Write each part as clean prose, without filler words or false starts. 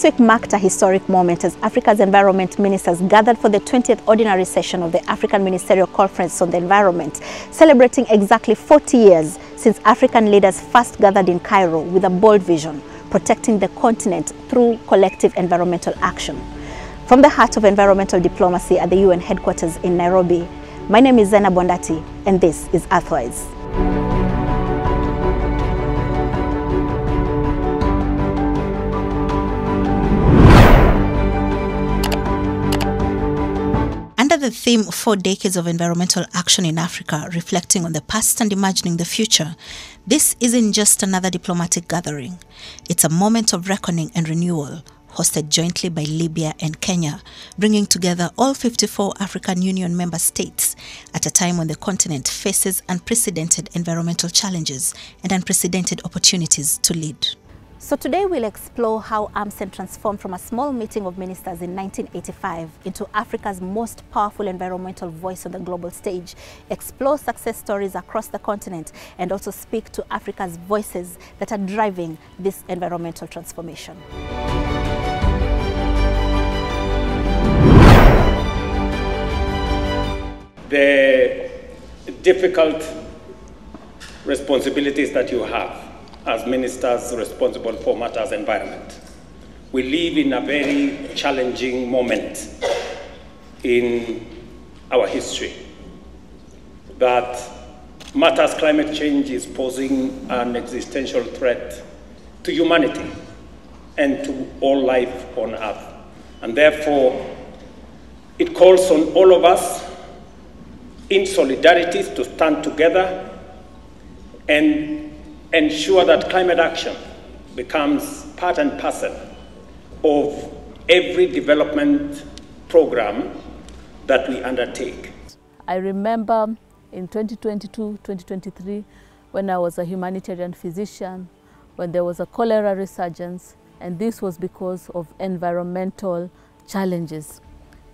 This week marked a historic moment as Africa's environment ministers gathered for the 20th ordinary session of the African Ministerial Conference on the Environment, celebrating exactly 40 years since African leaders first gathered in Cairo with a bold vision, protecting the continent through collective environmental action. From the heart of environmental diplomacy at the UN headquarters in Nairobi, my name is Zena Bondati, and this is Earthwise. Under the theme 4 Decades of Environmental Action in Africa, reflecting on the past and imagining the future, this isn't just another diplomatic gathering. It's a moment of reckoning and renewal, hosted jointly by Libya and Kenya, bringing together all 54 African Union member states at a time when the continent faces unprecedented environmental challenges and unprecedented opportunities to lead. So today we'll explore how AMCEN transformed from a small meeting of ministers in 1985 into Africa's most powerful environmental voice on the global stage, explore success stories across the continent, and also speak to Africa's voices that are driving this environmental transformation. The difficult responsibilities that you have as ministers responsible for matters environment. We live in a very challenging moment in our history that matters climate change is posing an existential threat to humanity and to all life on Earth. And therefore, it calls on all of us in solidarity to stand together and ensure that climate action becomes part and parcel of every development program that we undertake. I remember in 2022, 2023, when I was a humanitarian physician, when there was a cholera resurgence, and this was because of environmental challenges.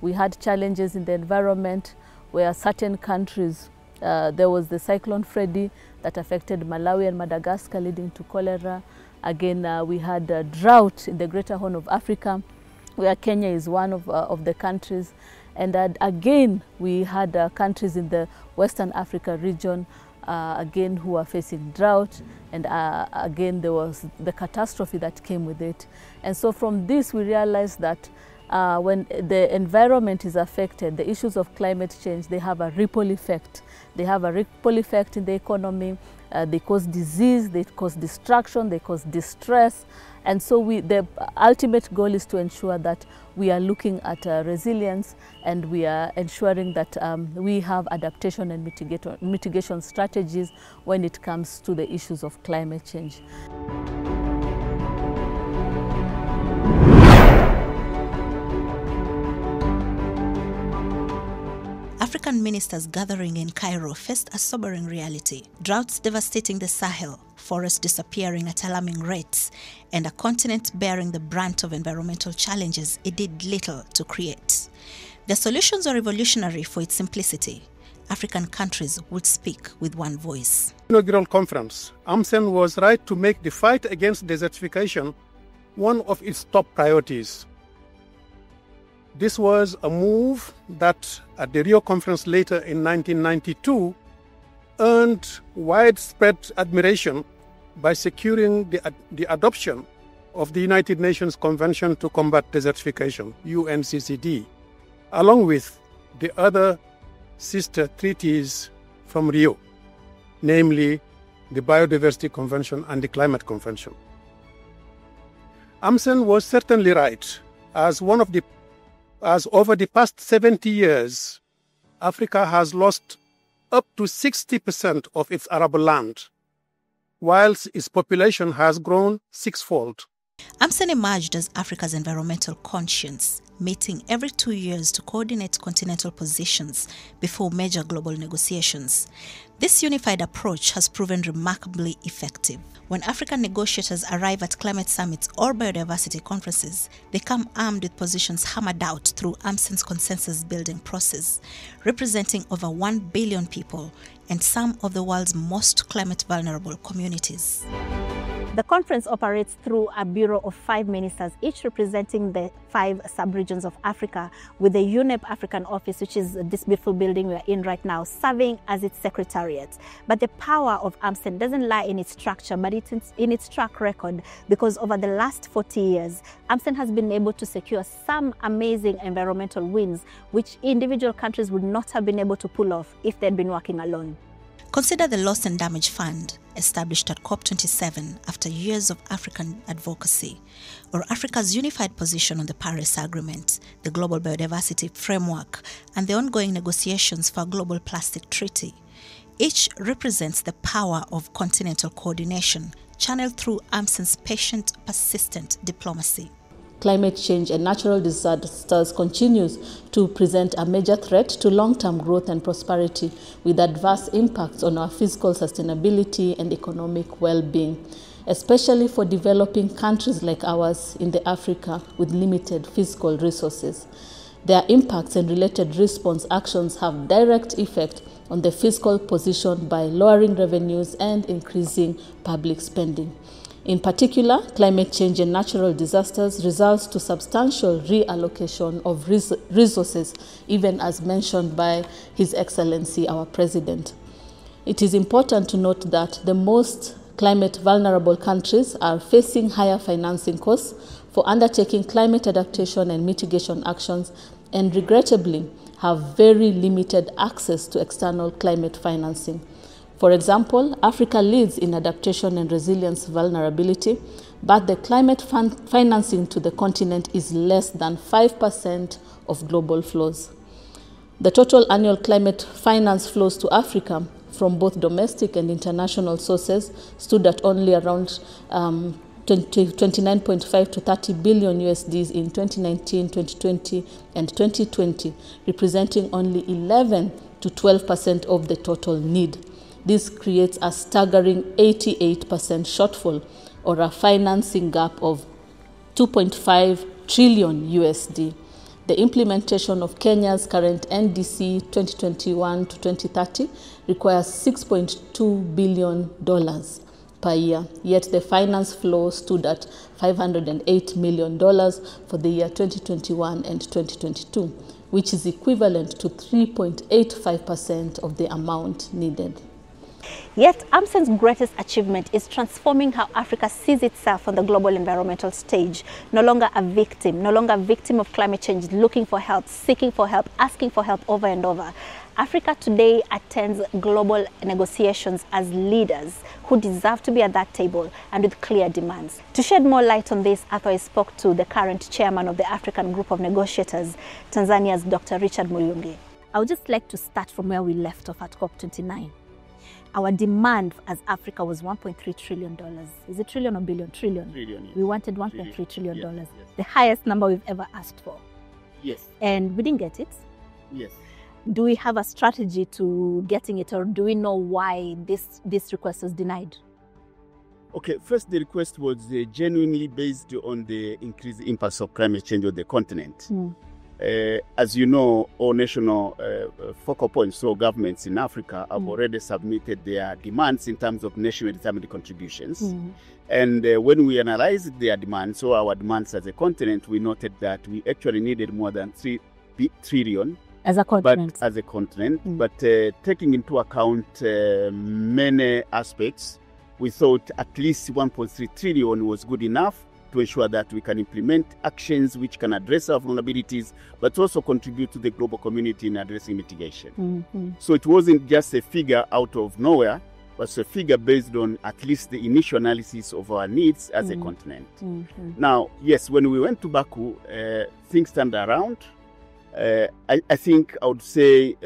We had challenges in the environment where certain countries, there was the Cyclone Freddy that affected Malawi and Madagascar, leading to cholera. Again, we had a drought in the Greater Horn of Africa, where Kenya is one of the countries. And again, we had countries in the Western Africa region, again, who are facing drought. And again, there was the catastrophe that came with it. And so from this, we realized that when the environment is affected, the issues of climate change, they have a ripple effect. They have a ripple effect in the economy. They cause disease, they cause destruction, they cause distress. And so the ultimate goal is to ensure that we are looking at resilience, and we are ensuring that we have adaptation and mitigation strategies when it comes to the issues of climate change. African ministers gathering in Cairo faced a sobering reality: droughts devastating the Sahel, forests disappearing at alarming rates, and a continent bearing the brunt of environmental challenges it did little to create. The solutions are revolutionary for its simplicity. African countries would speak with one voice. Inaugural conference, AMCEN was right to make the fight against desertification one of its top priorities. This was a move that, at the Rio conference later in 1992, earned widespread admiration by securing the adoption of the United Nations Convention to Combat Desertification, UNCCD, along with the other sister treaties from Rio, namely the Biodiversity Convention and the Climate Convention. AMCEN was certainly right, as over the past 70 years, Africa has lost up to 60% of its arable land, whilst its population has grown sixfold. AMCEN emerged as Africa's environmental conscience, meeting every 2 years to coordinate continental positions before major global negotiations. This unified approach has proven remarkably effective. When African negotiators arrive at climate summits or biodiversity conferences, they come armed with positions hammered out through AMCEN's consensus-building process, representing over 1 billion people and some of the world's most climate-vulnerable communities. The conference operates through a bureau of 5 ministers, each representing the 5 sub-regions of Africa, with the UNEP African office, which is this beautiful building we're in right now, serving as its secretariat. But the power of AMCEN doesn't lie in its structure, but it's in its track record, because over the last 40 years, AMCEN has been able to secure some amazing environmental wins, which individual countries would not have been able to pull off if they'd been working alone. Consider the Loss and Damage Fund, established at COP27 after years of African advocacy, or Africa's unified position on the Paris Agreement, the Global Biodiversity Framework, and the ongoing negotiations for a global plastic treaty. Each represents the power of continental coordination, channeled through AMCEN's patient, persistent diplomacy. Climate change and natural disasters continues to present a major threat to long-term growth and prosperity, with adverse impacts on our physical sustainability and economic well-being, especially for developing countries like ours in the Africa with limited physical resources. Their impacts and related response actions have direct effect on the fiscal position by lowering revenues and increasing public spending. In particular, climate change and natural disasters results to substantial reallocation of resources, even as mentioned by His Excellency, our President. It is important to note that the most climate vulnerable countries are facing higher financing costs for undertaking climate adaptation and mitigation actions, and regrettably have very limited access to external climate financing. For example, Africa leads in adaptation and resilience vulnerability, but the climate financing to the continent is less than 5% of global flows. The total annual climate finance flows to Africa from both domestic and international sources stood at only around 29.5 to 30 billion USDs in 2019, 2020, and 2020, representing only 11 to 12% of the total need. This creates a staggering 88% shortfall, or a financing gap of 2.5 trillion USD. The implementation of Kenya's current NDC 2021 to 2030 requires $6.2 billion per year, yet the finance flow stood at $508 million for the year 2021 and 2022, which is equivalent to 3.85% of the amount needed. Yet, AMCEN's greatest achievement is transforming how Africa sees itself on the global environmental stage. No longer a victim of climate change, looking for help, seeking for help, asking for help over and over. Africa today attends global negotiations as leaders who deserve to be at that table and with clear demands. To shed more light on this, I spoke to the current chairman of the African Group of Negotiators, Tanzania's Dr. Richard Mulungi. I would just like to start from where we left off at COP29. Our demand as Africa was $1.3 trillion. Is it trillion or billion? Trillion. Trillion, yes. We wanted $1.3 trillion. Yes. The highest number we've ever asked for. Yes. And we didn't get it. Yes. Do we have a strategy to getting it, or do we know why this request was denied? Okay, first, the request was genuinely based on the increased impacts of climate change on the continent. As you know, all national focal points, so governments in Africa have already submitted their demands in terms of nationally determined contributions. And when we analyzed their demands, so our demands as a continent, we noted that we actually needed more than 3 trillion as a continent. But taking into account many aspects, we thought at least 1.3 trillion was good enough to ensure that we can implement actions which can address our vulnerabilities, but also contribute to the global community in addressing mitigation. So it wasn't just a figure out of nowhere, but a figure based on at least the initial analysis of our needs as a continent. Now, yes, when we went to Baku, things turned around. I think I would say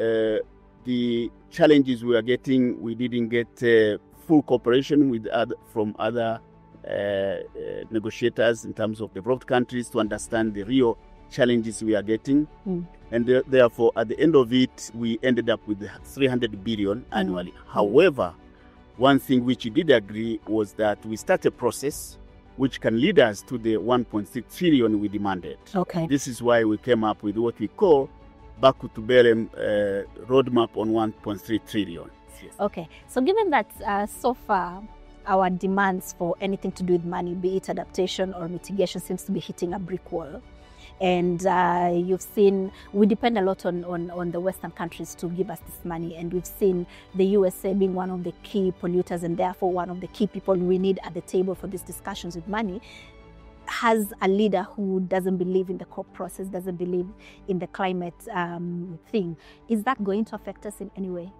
the challenges we are getting, we didn't get full cooperation with from other negotiators in terms of developed countries to understand the real challenges we are getting. And therefore, at the end of it, we ended up with 300 billion annually. However, one thing which we did agree was that we start a process which can lead us to the 1.6 trillion we demanded. Okay. This is why we came up with what we call Baku to Belém roadmap on 1.3 trillion. Yes. Okay. So given that so far our demands for anything to do with money, be it adaptation or mitigation, seems to be hitting a brick wall. And you've seen, we depend a lot on the Western countries to give us this money. And we've seen the USA being one of the key polluters and therefore one of the key people we need at the table for these discussions with money, has a leader who doesn't believe in the COP process, doesn't believe in the climate thing. Is that going to affect us in any way?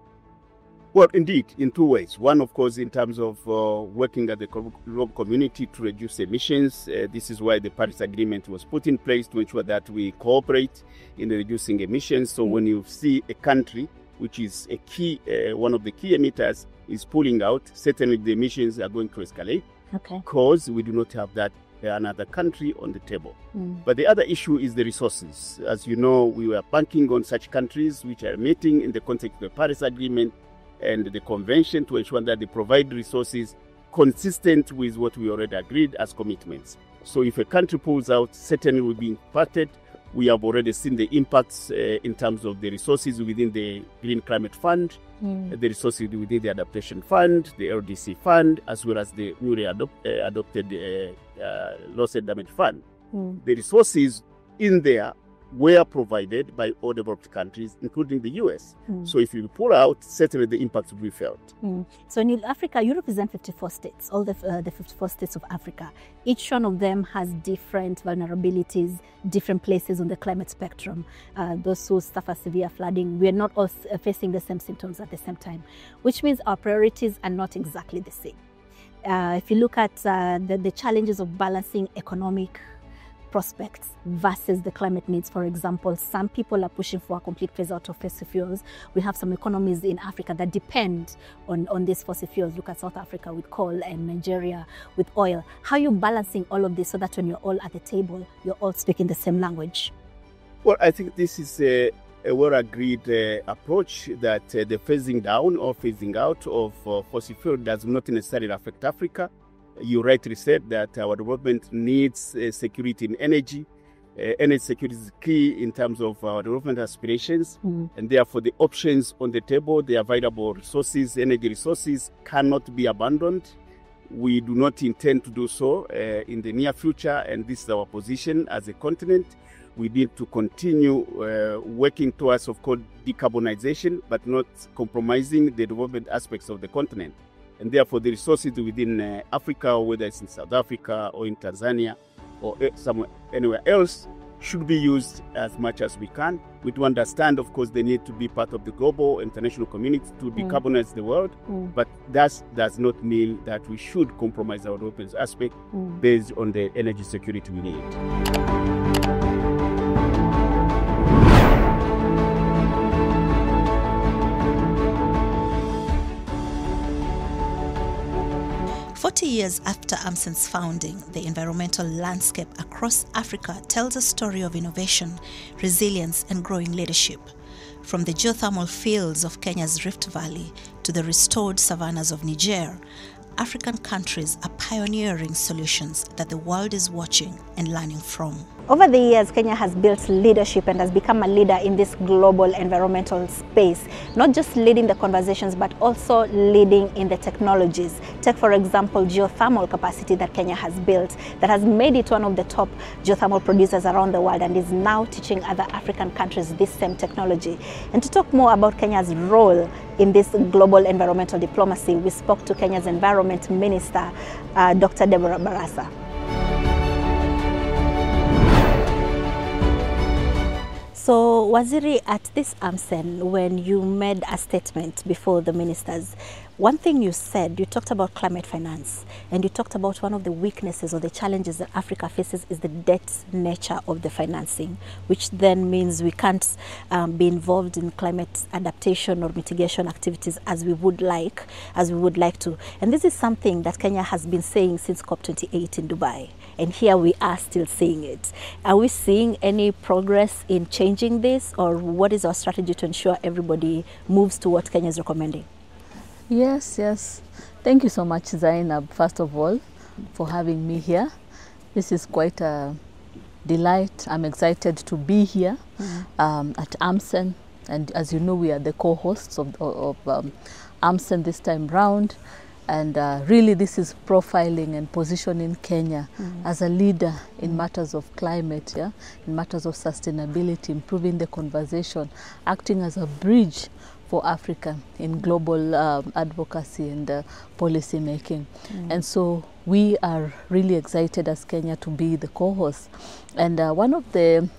Well, indeed, in two ways. One, of course, in terms of working at the global community to reduce emissions. This is why the Paris Agreement was put in place, to ensure that we cooperate in reducing emissions. So when you see a country which is a key, one of the key emitters, is pulling out, certainly the emissions are going to escalate. Okay. Because we do not have that another country on the table. But the other issue is the resources. As you know, we were banking on such countries which are meeting in the context of the Paris Agreement and the convention to ensure that they provide resources consistent with what we already agreed as commitments. So if a country pulls out, certainly will be impacted. We have already seen the impacts in terms of the resources within the Green Climate Fund, the resources within the Adaptation Fund, the LDC Fund, as well as the newly adopted Loss and Damage Fund. The resources in there were provided by all developed countries, including the US. So if you pull out, certainly the impact will be felt. So in Africa, you represent 54 states, all the 54 states of Africa. Each one of them has different vulnerabilities, different places on the climate spectrum. Those who suffer severe flooding, we are not all facing the same symptoms at the same time, which means our priorities are not exactly the same. If you look at the challenges of balancing economic prospects versus the climate needs. For example, some people are pushing for a complete phase out of fossil fuels. We have some economies in Africa that depend on these fossil fuels. Look at South Africa with coal and Nigeria with oil. How are you balancing all of this so that when you're all at the table, you're all speaking the same language? Well, I think this is a well-agreed approach that the phasing down or phasing out of fossil fuel does not necessarily affect Africa. You rightly said that our development needs security in energy. Energy security is key in terms of our development aspirations, and therefore the options on the table, the available resources, energy resources, cannot be abandoned. We do not intend to do so in the near future, and this is our position as a continent. We need to continue working towards, of course, decarbonization, but not compromising the development aspects of the continent. And therefore, the resources within Africa, whether it's in South Africa or in Tanzania or somewhere anywhere else, should be used as much as we can. We do understand, of course, they need to be part of the global international community to decarbonize the world, but that does not mean that we should compromise our development aspect based on the energy security we need. 40 years after AMCEN's founding, the environmental landscape across Africa tells a story of innovation, resilience, and growing leadership. From the geothermal fields of Kenya's Rift Valley to the restored savannas of Niger, African countries are pioneering solutions that the world is watching and learning from. Over the years, Kenya has built leadership and has become a leader in this global environmental space, not just leading the conversations, but also leading in the technologies. Take, for example, geothermal capacity that Kenya has built that has made it one of the top geothermal producers around the world and is now teaching other African countries this same technology. And to talk more about Kenya's role in this global environmental diplomacy, we spoke to Kenya's Environment Minister, Dr. Deborah Barasa. So, Waziri, at this AMCEN, when you made a statement before the ministers, one thing you said, you talked about climate finance, and you talked about one of the weaknesses or the challenges that Africa faces is the debt nature of the financing, which then means we can't be involved in climate adaptation or mitigation activities as we would like to. And this is something that Kenya has been saying since COP28 in Dubai. And here we are still seeing it. Are we seeing any progress in changing this, or what is our strategy to ensure everybody moves to what Kenya is recommending? Yes. Thank you so much, Zainab, first of all, for having me here. This is quite a delight. I'm excited to be here at AMCEN. And as you know, we are the co-hosts of AMCEN this time round. And really this is profiling and positioning Kenya as a leader in matters of climate, yeah, in matters of sustainability, improving the conversation, acting as a bridge for Africa in global advocacy and policy making. And so we are really excited as Kenya to be the co-host. And one of the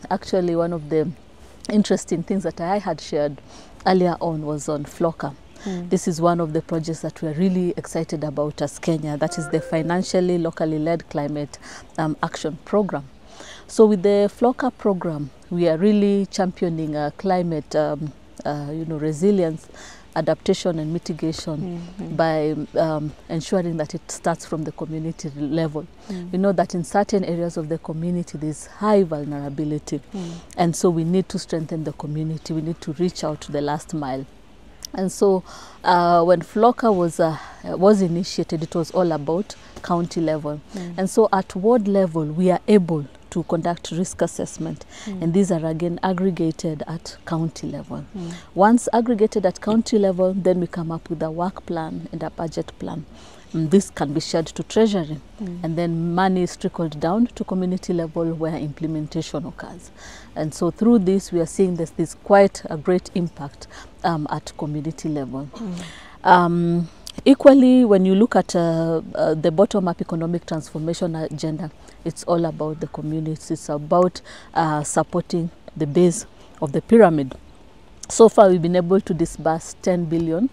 interesting things that I had shared earlier on was on FLOCA. This is one of the projects that we're really excited about as Kenya. That is the financially locally led climate action program. So with the FLOCA program, we are really championing climate resilience, adaptation and mitigation by ensuring that it starts from the community level. We know that in certain areas of the community there's high vulnerability, and so we need to strengthen the community. We need to reach out to the last mile. And so when FLOCA was initiated, it was all about county level. And so at ward level, we are able to conduct risk assessment. And these are again aggregated at county level. Once aggregated at county level, then we come up with a work plan and a budget plan. And this can be shared to Treasury. And then money is trickled down to community level where implementation occurs. And so through this, we are seeing this quite a great impact at community level. Equally, when you look at the bottom-up economic transformation agenda, it's all about the communities. It's about supporting the base of the pyramid. So far, we've been able to disburse 10 billion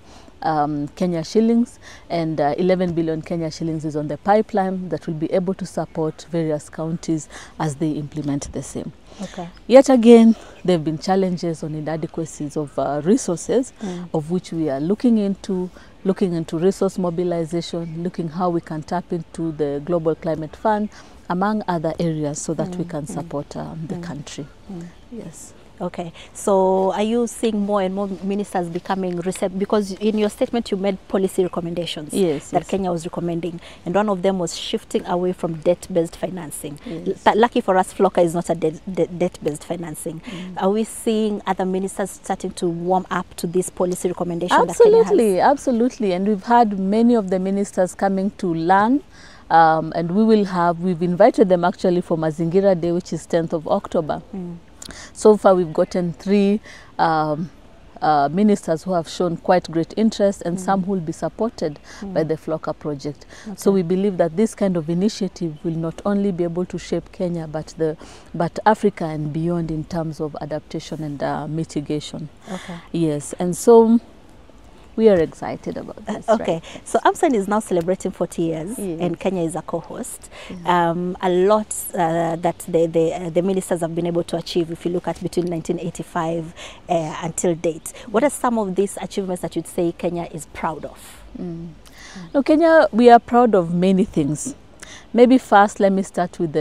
Kenya shillings, and 11 billion Kenya shillings is on the pipeline that will be able to support various counties as they implement the same. Okay. Yet again, there have been challenges on inadequacies of resources, of which we are looking into resource mobilization, looking how we can tap into the Global Climate Fund, among other areas, so that we can support the country. Yes. Okay, so are you seeing more and more ministers becoming receptive? Because in your statement you made policy recommendations that Kenya was recommending, and one of them was shifting away from debt-based financing. Lucky for us, FLOCA is not a debt-based financing. Are we seeing other ministers starting to warm up to this policy recommendation? Absolutely, absolutely, and we've had many of the ministers coming to learn. And we've invited them actually for Mazingira Day, which is 10th of October. So far, we've gotten 3 ministers who have shown quite great interest, and some who will be supported by the FLOCA project. Okay. So we believe that this kind of initiative will not only be able to shape Kenya, but Africa and beyond in terms of adaptation and mitigation. Okay. Yes, and so we are excited about this. Okay, right? So AMCEN is now celebrating 40 years, and Kenya is a co-host. A lot that the ministers have been able to achieve, if you look at between 1985 until date. What are some of these achievements that you'd say Kenya is proud of? No, Kenya, we are proud of many things. Maybe first, let me start with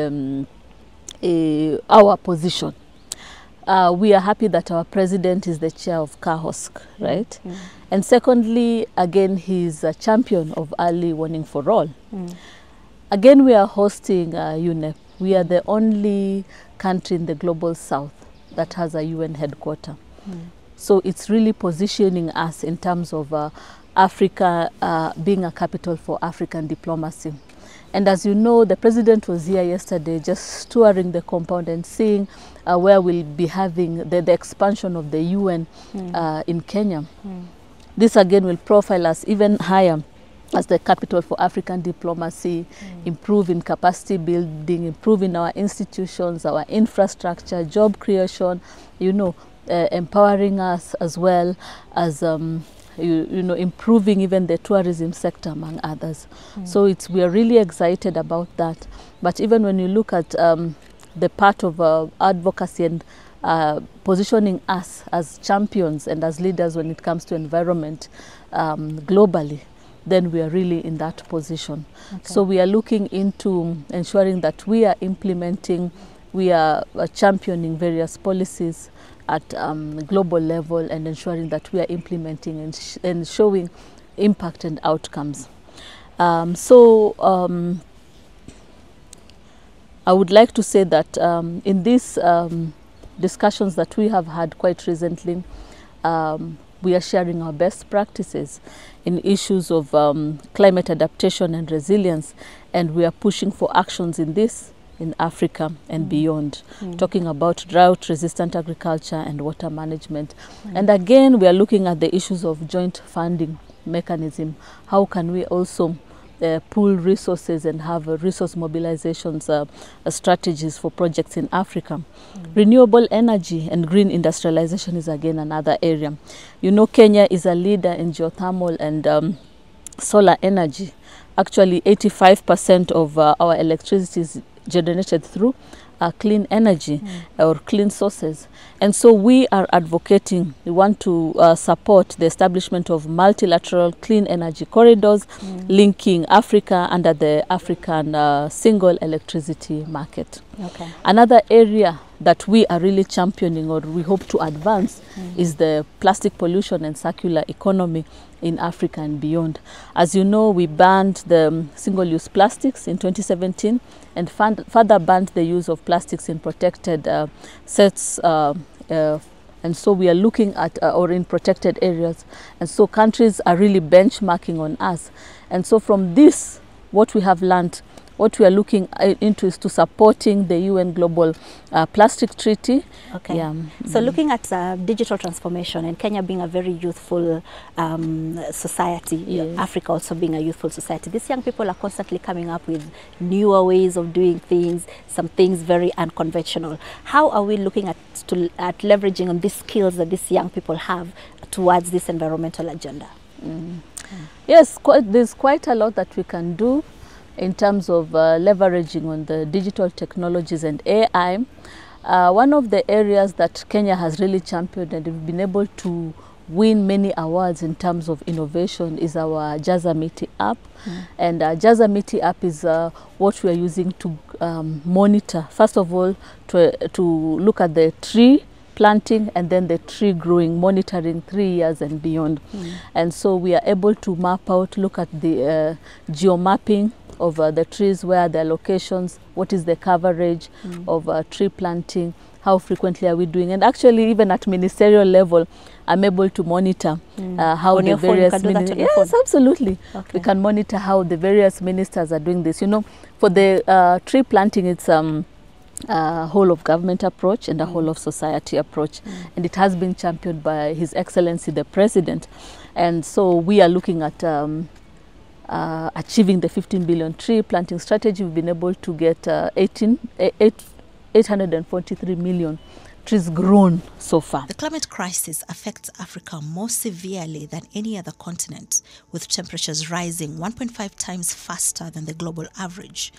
our position. We are happy that our president is the chair of KAHOSK, right? And secondly, again, he's a champion of early warning for all. Again, we are hosting UNEP. We are the only country in the global south that has a UN headquarter. So it's really positioning us in terms of Africa being a capital for African diplomacy. And as you know, the president was here yesterday just touring the compound and seeing where we'll be having the expansion of the UN in Kenya. This again will profile us even higher as the capital for African diplomacy, improving capacity building, improving our institutions, our infrastructure, job creation, empowering us as well as improving even the tourism sector, among others. So we are really excited about that. But even when you look at the part of advocacy and positioning us as champions and as leaders when it comes to environment globally, then we are really in that position. Okay. So we are looking into ensuring that we are implementing, we are championing various policies at global level and ensuring that we are implementing and showing impact and outcomes. I would like to say that in these discussions that we have had quite recently, We are sharing our best practices in issues of climate adaptation and resilience, and we are pushing for actions in this in Africa and beyond, talking about drought-resistant agriculture and water management. And again, we are looking at the issues of joint funding mechanism. How can we also pool resources and have resource mobilizations strategies for projects in Africa. Renewable energy and green industrialization is again another area. You know, Kenya is a leader in geothermal and solar energy. Actually, 85% of our electricity is generated through clean energy or clean sources. And so we are advocating, we want to support the establishment of multilateral clean energy corridors linking Africa under the African single electricity market. Okay. Another area that we are really championing or we hope to advance is the plastic pollution and circular economy in Africa and beyond. As you know, we banned the single-use plastics in 2017 and further banned the use of plastics in protected sets, and so we are looking at or in protected areas, and so countries are really benchmarking on us. And so from this, what we have learned, what we are looking into is to supporting the UN Global Plastic Treaty. Okay. Yeah. So looking at digital transformation and Kenya being a very youthful society, Yes. Africa also being a youthful society, these young people are constantly coming up with newer ways of doing things, some things very unconventional. How are we looking at leveraging on these skills that these young people have towards this environmental agenda? Yes, there's quite a lot that we can do in terms of leveraging on the digital technologies and AI. One of the areas that Kenya has really championed and we've been able to win many awards in terms of innovation is our Jaza Miti app. And Jaza Miti app is what we are using to monitor, first of all, to look at the tree planting and then the tree growing, monitoring 3 years and beyond. And so we are able to map out, look at the geomapping of the trees, where their locations, what is the coverage of tree planting, how frequently are we doing, and actually even at ministerial level, I'm able to monitor how on the your phone, you various can do that on your yes, phone? absolutely. Okay. We can monitor how the various ministers are doing this. You know, for the tree planting, it's a whole of government approach and a whole of society approach, and it has been championed by His Excellency the President. And so we are looking at achieving the 15 billion tree planting strategy. We've been able to get 843 million trees grown so far. The climate crisis affects Africa more severely than any other continent, with temperatures rising 1.5 times faster than the global average.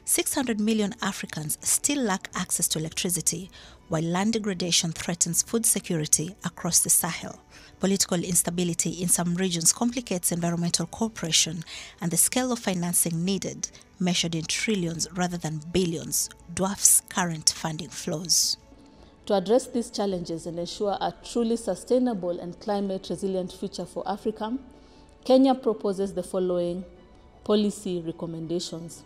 600 million Africans still lack access to electricity, while land degradation threatens food security across the Sahel. Political instability in some regions complicates environmental cooperation, and the scale of financing needed, measured in trillions rather than billions, dwarfs current funding flows. To address these challenges and ensure a truly sustainable and climate-resilient future for Africa, Kenya proposes the following policy recommendations.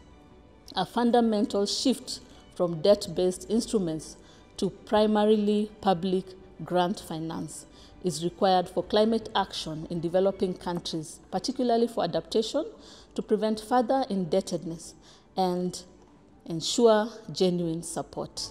A fundamental shift from debt-based instruments to primarily public grant finance is required for climate action in developing countries, particularly for adaptation, to prevent further indebtedness and ensure genuine support.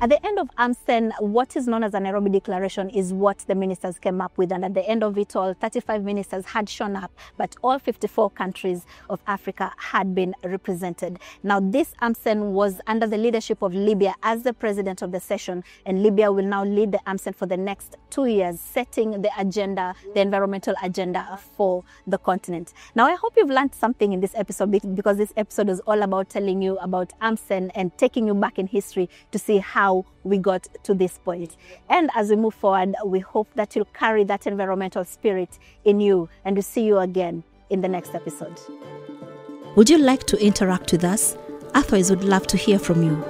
At the end of AMCEN, what is known as a Nairobi Declaration is what the ministers came up with. And at the end of it all, 35 ministers had shown up, but all 54 countries of Africa had been represented. Now, this AMCEN was under the leadership of Libya as the president of the session, and Libya will now lead the AMCEN for the next 2 years, setting the agenda, the environmental agenda for the continent. Now, I hope you've learned something in this episode, because this episode is all about telling you about AMCEN and taking you back in history to see how we got to this point. And as we move forward, we hope that you'll carry that environmental spirit in you, and we'll see you again in the next episode. Would you like to interact with us? Otherwise, would love to hear from you.